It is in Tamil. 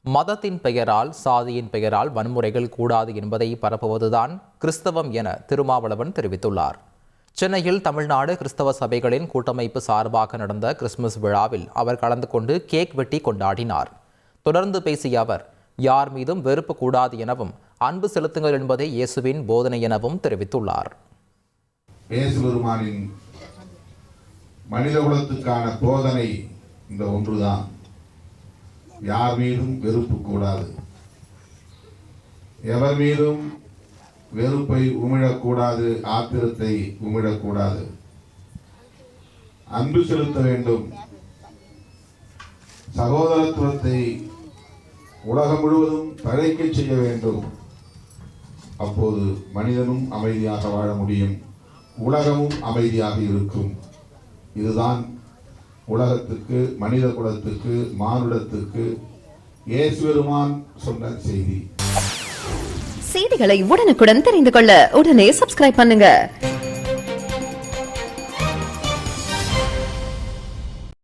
மதத்தின் பெயரால் சாதியின் பெயரால் வன்முறைகள் கூடாது என்பதை பரப்புவதுதான் கிறிஸ்தவம் என திருமாவளவன் தெரிவித்துள்ளார். சென்னையில் தமிழ்நாடு கிறிஸ்தவ சபைகளின் கூட்டமைப்பு சார்பாக நடந்த கிறிஸ்துமஸ் விழாவில் அவர் கலந்து கொண்டு கேக் வெட்டி கொண்டாடினார். தொடர்ந்து பேசிய அவர், யார் மீதும் வெறுப்பு கூடாது எனவும் அன்பு செலுத்துங்கள் என்பதே இயேசுவின் போதனை எனவும் தெரிவித்துள்ளார். மனித குலத்துக்கான போதனை இந்த ஒன்றுதான். யார் மீதும் வெறுப்பு கூடாது, எவர் மீதும் வெறுப்பை உமிழக்கூடாது, ஆத்திரத்தை உமிழக்கூடாது, அன்பு செலுத்த வேண்டும். சகோதரத்துவத்தை உலகம் முழுவதும் தழைக்க செய்ய வேண்டும். அப்போது மனிதனும் அமைதியாக வாழ முடியும், உலகமும் அமைதியாக இருக்கும். இதுதான் உலகத்துக்கு, மனித குலத்துக்கு, மானுடத்துக்கு இயேசு பெருமான் சொன்ன செய்தி. செய்திகளை உடனுக்குடன் தெரிந்து கொள்ள உடனே சப்ஸ்கிரைப் பண்ணுங்க.